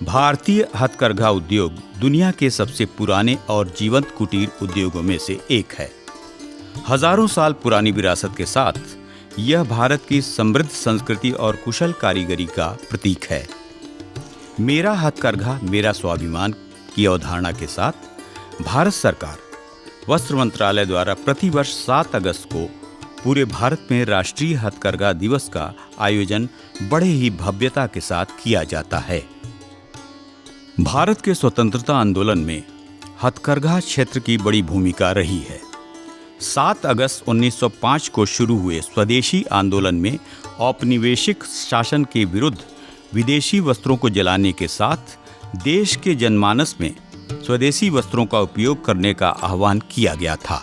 भारतीय हथकरघा उद्योग दुनिया के सबसे पुराने और जीवंत कुटीर उद्योगों में से एक है। हजारों साल पुरानी विरासत के साथ यह भारत की समृद्ध संस्कृति और कुशल कारीगरी का प्रतीक है। मेरा हथकरघा मेरा स्वाभिमान की अवधारणा के साथ भारत सरकार वस्त्र मंत्रालय द्वारा प्रतिवर्ष 7 अगस्त को पूरे भारत में राष्ट्रीय हथकरघा दिवस का आयोजन बड़े ही भव्यता के साथ किया जाता है। भारत के स्वतंत्रता आंदोलन में हथकरघा क्षेत्र की बड़ी भूमिका रही है। 7 अगस्त 1905 को शुरू हुए स्वदेशी आंदोलन में औपनिवेशिक शासन के विरुद्ध विदेशी वस्त्रों को जलाने के साथ देश के जनमानस में स्वदेशी वस्त्रों का उपयोग करने का आह्वान किया गया था।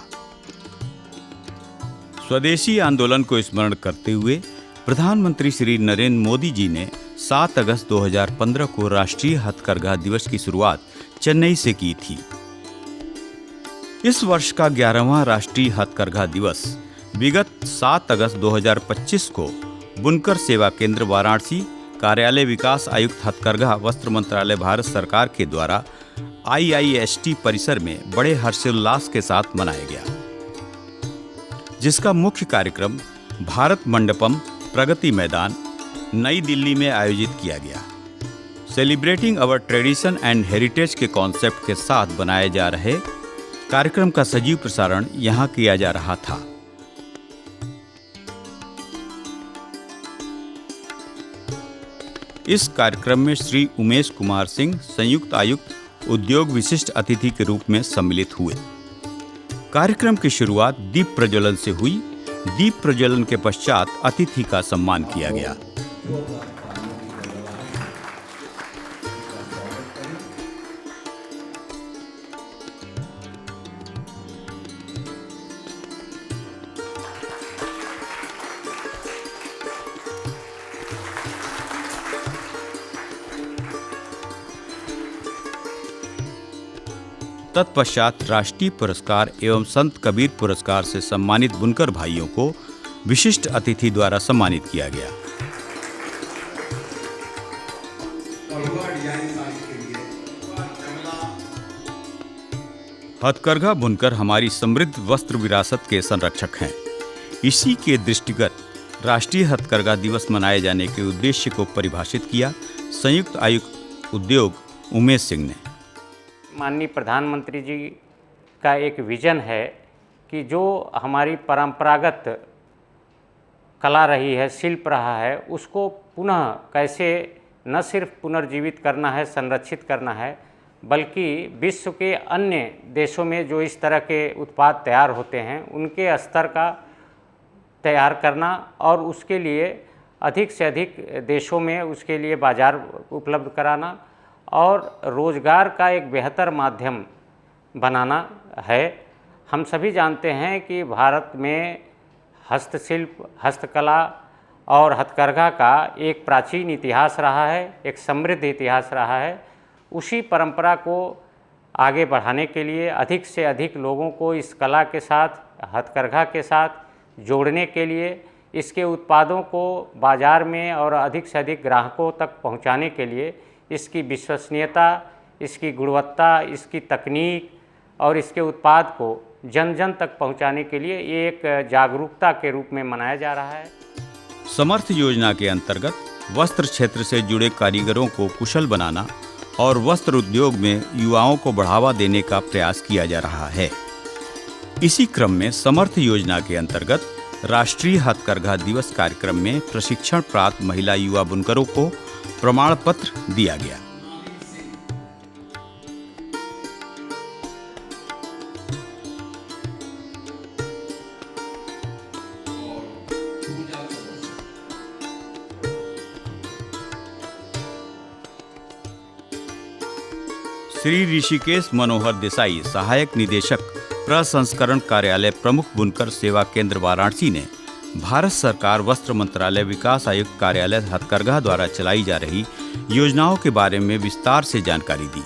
स्वदेशी आंदोलन को स्मरण करते हुए प्रधानमंत्री श्री नरेंद्र मोदी जी ने 7 अगस्त 2015 को राष्ट्रीय हथकरघा दिवस की शुरुआत चेन्नई से की थी। इस वर्ष का 11वां राष्ट्रीय हथकरघा दिवस विगत 7 अगस्त 2025 को बुनकर सेवा केंद्र वाराणसी, कार्यालय विकास आयुक्त हथकरघा वस्त्र मंत्रालय भारत सरकार के द्वारा IIST परिसर में बड़े हर्षोल्लास के साथ मनाया गया, जिसका मुख्य कार्यक्रम भारत मंडपम प्रगति मैदान नई दिल्ली में आयोजित किया गया। Celebrating our tradition and heritage के कॉन्सेप्ट के साथ बनाए जा रहे कार्यक्रम का सजीव प्रसारण यहां किया जा रहा था। इस कार्यक्रम में श्री उमेश कुमार सिंह संयुक्त आयुक्त उद्योग विशिष्ट अतिथि के रूप में सम्मिलित हुए। कार्यक्रम की शुरुआत दीप प्रज्वलन से हुई। दीप प्रज्वलन के पश्चात अतिथि का सम्मान किया गया। तत्पश्चात राष्ट्रीय पुरस्कार एवं संत कबीर पुरस्कार से सम्मानित बुनकर भाइयों को विशिष्ट अतिथि द्वारा सम्मानित किया गया। हथकरघा बुनकर हमारी समृद्ध वस्त्र विरासत के संरक्षक हैं। इसी के दृष्टिगत राष्ट्रीय हथकरघा दिवस मनाए जाने के उद्देश्य को परिभाषित किया संयुक्त आयुक्त उद्योग उमेश सिंह ने। माननीय प्रधानमंत्री जी का एक विज़न है कि जो हमारी परंपरागत कला रही है, शिल्प रहा है, उसको पुनः कैसे न सिर्फ पुनर्जीवित करना है, संरक्षित करना है, बल्कि विश्व के अन्य देशों में जो इस तरह के उत्पाद तैयार होते हैं उनके स्तर का तैयार करना और उसके लिए अधिक से अधिक देशों में उसके लिए बाज़ार उपलब्ध कराना और रोज़गार का एक बेहतर माध्यम बनाना है। हम सभी जानते हैं कि भारत में हस्तशिल्प, हस्तकला और हथकरघा का एक प्राचीन इतिहास रहा है, एक समृद्ध इतिहास रहा है। उसी परंपरा को आगे बढ़ाने के लिए अधिक से अधिक लोगों को इस कला के साथ, हथकरघा के साथ जोड़ने के लिए, इसके उत्पादों को बाज़ार में और अधिक से अधिक ग्राहकों तक पहुंचाने के लिए इसकी विश्वसनीयता, इसकी गुणवत्ता, इसकी तकनीक और इसके उत्पाद को जन जन तक पहुंचाने के लिए ये एक जागरूकता के रूप में मनाया जा रहा है। समर्थ योजना के अंतर्गत वस्त्र क्षेत्र से जुड़े कारीगरों को कुशल बनाना और वस्त्र उद्योग में युवाओं को बढ़ावा देने का प्रयास किया जा रहा है। इसी क्रम में समर्थ योजना के अंतर्गत राष्ट्रीय हथकरघा दिवस कार्यक्रम में प्रशिक्षण प्राप्त महिला युवा बुनकरों को प्रमाण पत्र दिया गया। श्री ऋषिकेश मनोहर देसाई, सहायक निदेशक प्रसंस्करण कार्यालय प्रमुख बुनकर सेवा केंद्र वाराणसी ने भारत सरकार वस्त्र मंत्रालय विकास आयुक्त कार्यालय हथकरघा द्वारा चलाई जा रही योजनाओं के बारे में विस्तार से जानकारी दी।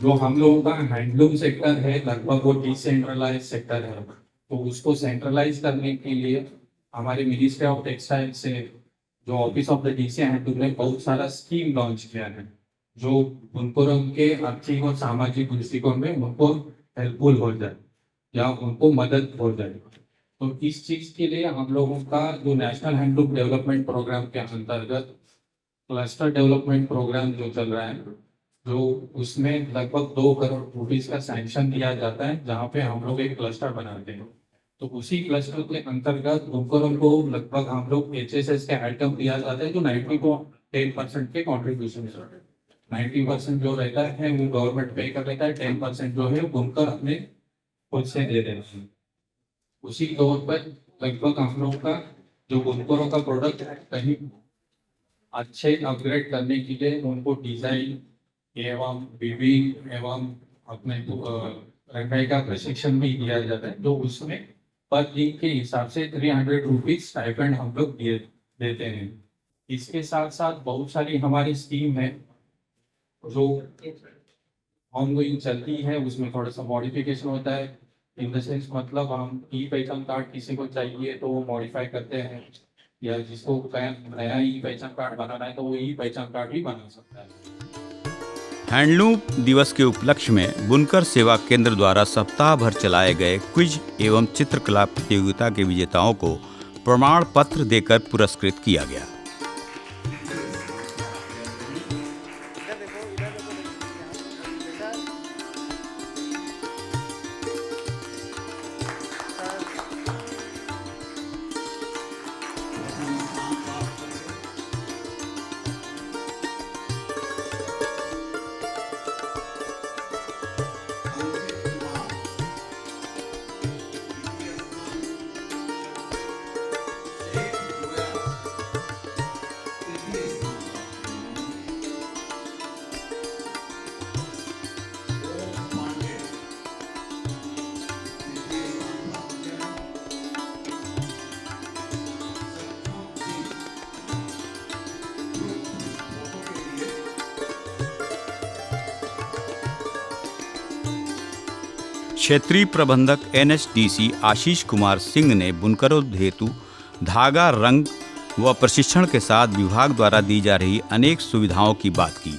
जो हम लोगों का हैंडलूम सेक्टर है, लगभग वो डिसेंट्रलाइज सेक्टर है, तो उसको सेंट्रलाइज करने के लिए हमारे मिनिस्ट्री ऑफ टेक्सटाइल से जो office of the DC handloom ने बहुत सारा स्कीम लॉन्च किया है जो बुनकरों के आर्थिक और सामाजिक दृष्टिकोण में उनको हेल्पफुल हो जाए या उनको मदद हो जाए। तो इस चीज के लिए हम लोगों का जो नेशनल हैंडलूम डेवलपमेंट प्रोग्राम के अंतर्गत क्लस्टर डेवलपमेंट प्रोग्राम जो चल रहा है, जो उसमें लगभग 2 करोड़ रुपीस का सैंक्शन दिया जाता है, जहाँ पे हम लोग एक क्लस्टर बनाते हैं। तो उसी क्लस्टर के अंतर्गत बुनकरों को लगभग हम लोग HSS के आइटम दिया जाता है जो 90 को 10% के कॉन्ट्रीब्यूशन, 90% जो रहता है वो गवर्नमेंट पे कर लेता है, 10% जो है बुनकर अपने खुद से दे देते हैं। उसी तौर पर लगभग हम लोग का जो बुनकरों का प्रोडक्ट है कहीं अच्छे अपग्रेड करने के लिए उनको डिजाइन एवं विविंग एवं अपने रंगाई का प्रशिक्षण भी दिया जाता है, जो उसमें पर दिन के हिसाब से 300 रुपीज स्टाइपेंड हम लोग देते हैं। इसके साथ साथ बहुत सारी हमारी स्कीम है जो ऑनगोइंग चलती है, उसमें थोड़ा सा मॉडिफिकेशन होता है। इन द सेंस मतलब हम ई पहचान कार्ड किसी को चाहिए तो वो मॉडिफाई करते हैं, या जिसको नया ई पहचान कार्ड बनाना है तो वो ई पहचान कार्ड भी बना सकता है। हैंडलूम दिवस के उपलक्ष्य में बुनकर सेवा केंद्र द्वारा सप्ताह भर चलाए गए क्विज एवं चित्रकला प्रतियोगिता के विजेताओं को प्रमाण पत्र देकर पुरस्कृत किया गया। क्षेत्रीय प्रबंधक NHDC आशीष कुमार सिंह ने बुनकरों हेतु धागा, रंग व प्रशिक्षण के साथ विभाग द्वारा दी जा रही अनेक सुविधाओं की बात की।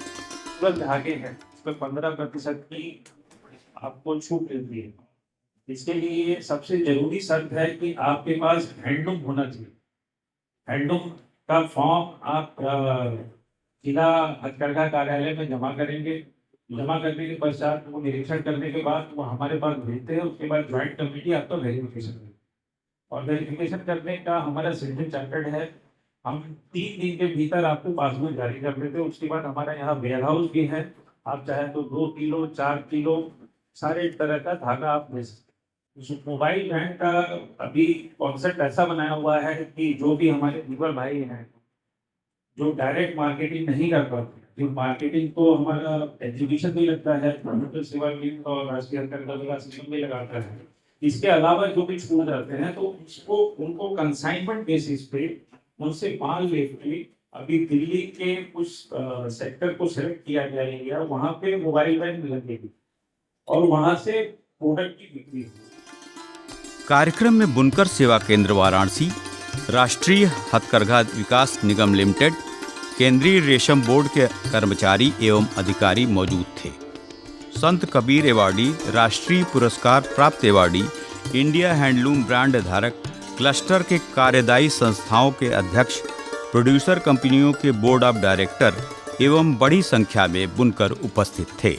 धागे हैं, इस पर 15% की आपको छूट मिलती है। इसके लिए सबसे जरूरी शर्त है कि आपके पास हैंडलूम होना चाहिए। हैंडलूम का फॉर्म आप जिला हथकरघा कार्यालय में जमा करेंगे। जमा करने के पश्चात वो निरीक्षण करने के बाद वो हमारे पास भेजते हैं। उसके बाद ज्वाइंट कमेटी आपका वेरिफिकेशन करेगी और वेरिफिकेशन करने का हमारा सिटीजन चार्टर्ड है। हम 3 दिन के भीतर आपको पासबुक जारी कर देते हैं। उसके बाद हमारा यहाँ वेयर हाउस भी है, आप चाहे तो 2 किलो 4 किलो सारे तरह का धागा आप ले सकते हैं। मोबाइल वैन का अभी कॉन्सेप्ट ऐसा बनाया हुआ है कि जो भी हमारे वीवर भाई हैं जो डायरेक्ट मार्केटिंग नहीं कर पाते, जो मार्केटिंग तो हमारा एग्जीबिशन भी लगता है, प्रोमोटर सेवा लीग और राष्ट्रीय हथकरघा संगठन भी लगाता है। इसके अलावा जो भी छूट जाते हैं तो उसको उनको कंसाइनमेंट बेसिस पे उनसे माल लेके अभी दिल्ली के कुछ सेक्टर को सिलेक्ट किया जाएगा, वहाँ पे मोबाइल वैन लगेगी और वहाँ से प्रोडक्ट की बिक्री होगी। कार्यक्रम में बुनकर सेवा केंद्र वाराणसी, राष्ट्रीय हथकरघा विकास निगम लिमिटेड, केंद्रीय रेशम बोर्ड के कर्मचारी एवं अधिकारी मौजूद थे। संत कबीर अवार्डी, राष्ट्रीय पुरस्कार प्राप्त अवार्डी, इंडिया हैंडलूम ब्रांड धारक, क्लस्टर के कार्यदायी संस्थाओं के अध्यक्ष, प्रोड्यूसर कंपनियों के बोर्ड ऑफ डायरेक्टर एवं बड़ी संख्या में बुनकर उपस्थित थे।